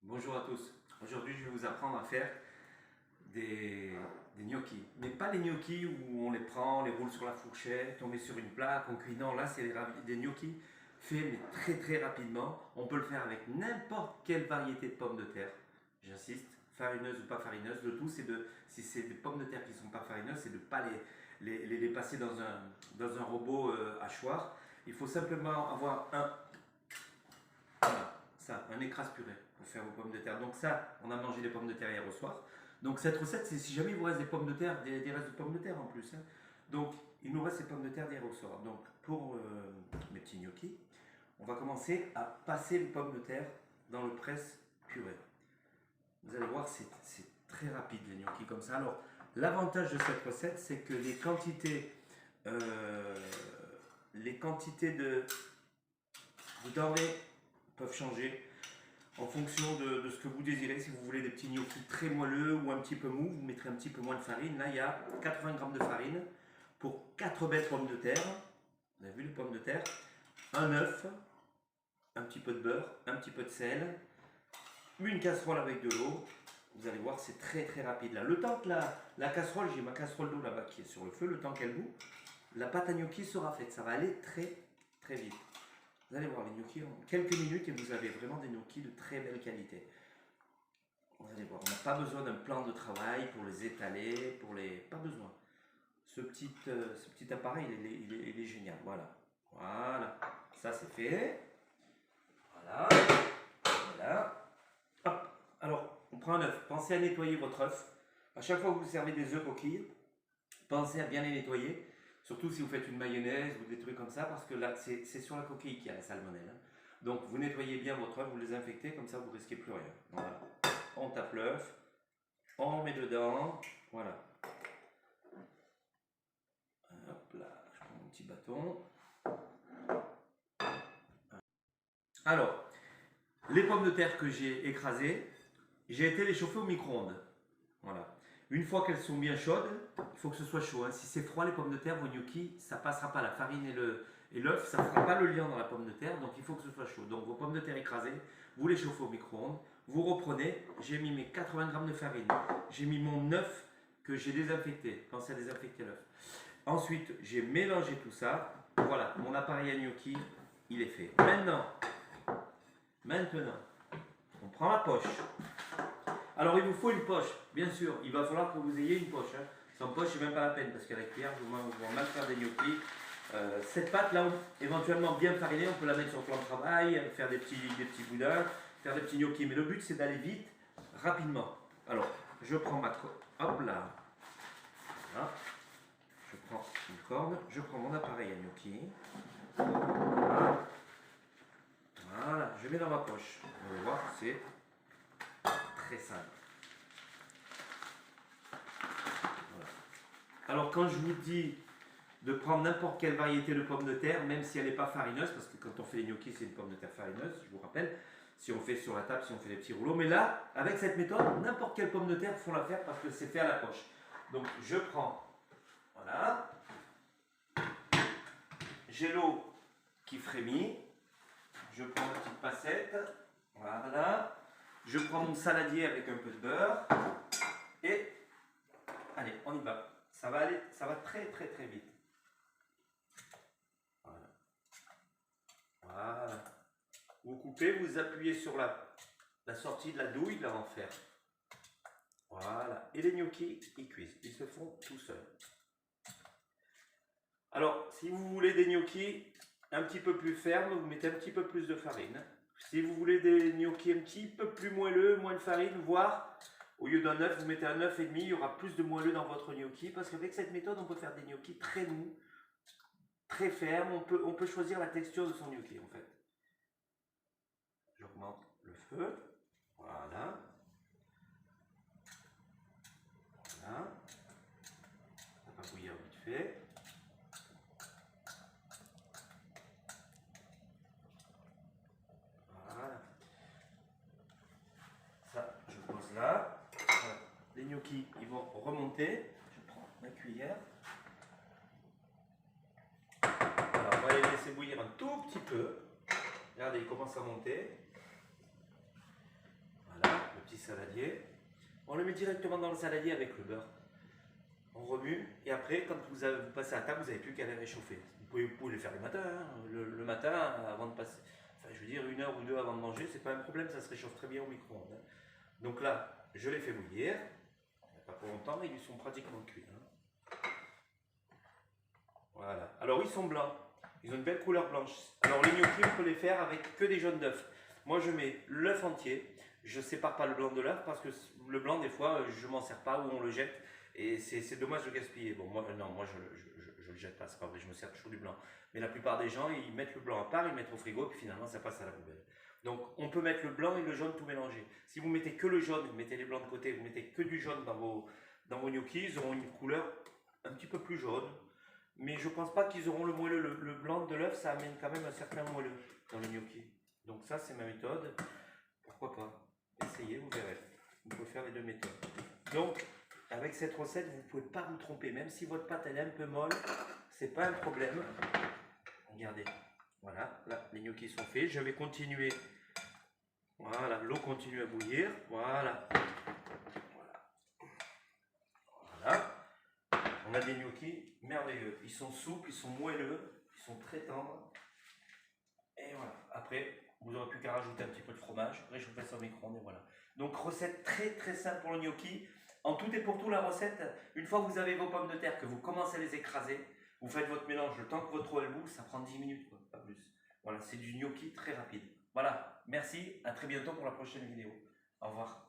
Bonjour à tous. Aujourd'hui, je vais vous apprendre à faire des gnocchis. Mais pas les gnocchis où on les prend, on les roule sur la fourchette, on met sur une plaque, on cuit. Non, là, c'est des gnocchis faits mais très rapidement. On peut le faire avec n'importe quelle variété de pommes de terre. J'insiste, farineuse ou pas farineuse. Le tout, c'est si c'est des pommes de terre qui ne sont pas farineuses, c'est de ne pas les passer dans un robot hachoir. Il faut simplement avoir un écrase purée pour faire vos pommes de terre. Donc ça, on a mangé des pommes de terre hier au soir. Donc cette recette, c'est si jamais il vous reste des pommes de terre, des restes de pommes de terre en plus. Hein. Donc il nous reste ces pommes de terre d'hier au soir. Donc pour mes petits gnocchis, on va commencer à passer les pommes de terre dans le presse purée. Vous allez voir, c'est très rapide les gnocchis comme ça. Alors l'avantage de cette recette, c'est que les quantités de denrées peuvent changer en fonction de ce que vous désirez. Si vous voulez des petits gnocchis très moelleux ou un petit peu mou, vous mettrez un petit peu moins de farine. Là, il y a 80 g de farine pour 4 belles pommes de terre. Vous avez vu les pommes de terre? Un œuf, un petit peu de beurre, un petit peu de sel, une casserole avec de l'eau. Vous allez voir, c'est très rapide. Là, le temps que la casserole, j'ai ma casserole d'eau là-bas qui est sur le feu, le temps qu'elle bout, la pâte à gnocchi sera faite. Ça va aller très vite. Vous allez voir les gnocchis en quelques minutes et vous avez vraiment des gnocchis de très belle qualité. Vous allez voir, on n'a pas besoin d'un plan de travail pour les étaler, pas besoin. Ce petit appareil, il est génial. Voilà, ça c'est fait. Voilà. Hop. Alors, on prend un œuf. Pensez à nettoyer votre œuf. À chaque fois que vous servez des œufs coquilles, pensez à bien les nettoyer. Surtout si vous faites une mayonnaise ou des trucs comme ça, parce que là, c'est sur la coquille qu'il y a la salmonelle. Donc, vous nettoyez bien votre œuf, vous les infectez, comme ça, vous ne risquez plus rien. Voilà. On tape l'œuf, on met dedans, voilà. Hop là, je prends mon petit bâton. Alors, les pommes de terre que j'ai écrasées, j'ai été les chauffer au micro-ondes. Voilà. Une fois qu'elles sont bien chaudes, il faut que ce soit chaud. Hein. Si c'est froid, les pommes de terre, vos gnocchis, ça ne passera pas. La farine et l'œuf, ça ne fera pas le lien dans la pomme de terre. Donc il faut que ce soit chaud. Donc vos pommes de terre écrasées, vous les chauffez au micro-ondes. Vous reprenez, j'ai mis mes 80 g de farine. J'ai mis mon œuf que j'ai désinfecté. Pensez à désinfecter l'œuf. Ensuite, j'ai mélangé tout ça. Voilà, mon appareil à gnocchi, il est fait. Maintenant, on prend la poche. Alors il vous faut une poche, bien sûr, il va falloir que vous ayez une poche. Hein. Sans poche, c'est même pas la peine, parce qu'à la cuillère, vous allez mal faire des gnocchis. Cette pâte là, éventuellement bien farinée, on peut la mettre sur le plan de travail, faire des petits boudins, faire des petits gnocchis. Mais le but c'est d'aller vite, rapidement. Alors, je prends ma corde, hop là. Voilà. Je prends une corde, je prends mon appareil à gnocchi. Voilà, je mets dans ma poche. Vous allez voir, c'est très simple. Voilà. Alors quand je vous dis de prendre n'importe quelle variété de pommes de terre, même si elle n'est pas farineuse, parce que quand on fait les gnocchis, c'est une pomme de terre farineuse, je vous rappelle, si on fait sur la table, si on fait des petits rouleaux. Mais là, avec cette méthode, n'importe quelle pomme de terre, il faut la faire parce que c'est fait à la poche. Donc je prends, voilà, j'ai l'eau qui frémit, je prends une petite passette, voilà, je prends mon saladier avec un peu de beurre, et allez, on y va. Ça va très vite. Voilà. Vous coupez, vous appuyez sur la sortie de la douille là en fer. Voilà. Et les gnocchis, ils cuisent. Ils se font tout seuls. Alors, si vous voulez des gnocchis un petit peu plus fermes, vous mettez un petit peu plus de farine. Si vous voulez des gnocchis un petit peu plus moelleux, moins de farine, voire au lieu d'un œuf, vous mettez un œuf et demi, il y aura plus de moelleux dans votre gnocchi, parce qu'avec cette méthode, on peut faire des gnocchis très mous, très fermes. On peut choisir la texture de son gnocchi en fait. J'augmente le feu. Voilà. Voilà. Ça va bouillir vite fait. Voilà. Ça, je pose là. Voilà. Les gnocchis, ils vont remonter. Je prends ma cuillère. Voilà, on va les laisser bouillir un tout petit peu. Regardez, ils commencent à monter. Voilà. saladier. On le met directement dans le saladier avec le beurre. On remue et après, quand vous passez à table, vous n'avez plus qu'à les réchauffer. Vous pouvez le faire le matin, hein. Le matin avant de passer. Enfin, je veux dire, 1 heure ou 2 avant de manger, c'est pas un problème, ça se réchauffe très bien au micro-ondes, hein. Donc là, je les fais bouillir. Pas pour longtemps, ils sont pratiquement cuits, hein. Voilà. Alors, ils sont blancs. Ils ont une belle couleur blanche. Alors, les gnocchis, on peut les faire avec que des jaunes d'œufs. Moi, je mets l'œuf entier. Je ne sépare pas le blanc de l'œuf parce que le blanc, des fois, je ne m'en sers pas ou on le jette. Et c'est dommage de gaspiller. Bon, moi, non, moi, je le jette pas, c'est pas vrai, je me sers toujours du blanc. Mais la plupart des gens, ils mettent le blanc à part, ils le mettent au frigo, et puis finalement, ça passe à la poubelle. Donc, on peut mettre le blanc et le jaune tout mélangé. Si vous mettez que le jaune, vous mettez les blancs de côté, vous mettez que du jaune dans vos gnocchis, ils auront une couleur un petit peu plus jaune. Mais je pense pas qu'ils auront le moelleux. Le blanc de l'œuf, ça amène quand même un certain moelleux dans les gnocchis. Donc ça, c'est ma méthode. Pourquoi pas? Essayez, vous verrez. Vous pouvez faire les deux méthodes. Donc, avec cette recette, vous ne pouvez pas vous tromper. Même si votre pâte elle est un peu molle, c'est pas un problème. Regardez. Voilà, là, les gnocchis sont faits. Je vais continuer. Voilà, l'eau continue à bouillir. Voilà. Voilà. On a des gnocchis merveilleux. Ils sont souples, ils sont moelleux, ils sont très tendres. Et voilà. Après, vous n'aurez plus qu'à rajouter un petit peu de fromage, réchauffer ça au micro-ondes et voilà. Donc recette très très simple pour le gnocchi. En tout et pour tout, la recette, une fois que vous avez vos pommes de terre, que vous commencez à les écraser, vous faites votre mélange, le temps que votre eau elle bout, ça prend 10 minutes, quoi, pas plus. Voilà, c'est du gnocchi très rapide. Voilà, merci, à très bientôt pour la prochaine vidéo. Au revoir.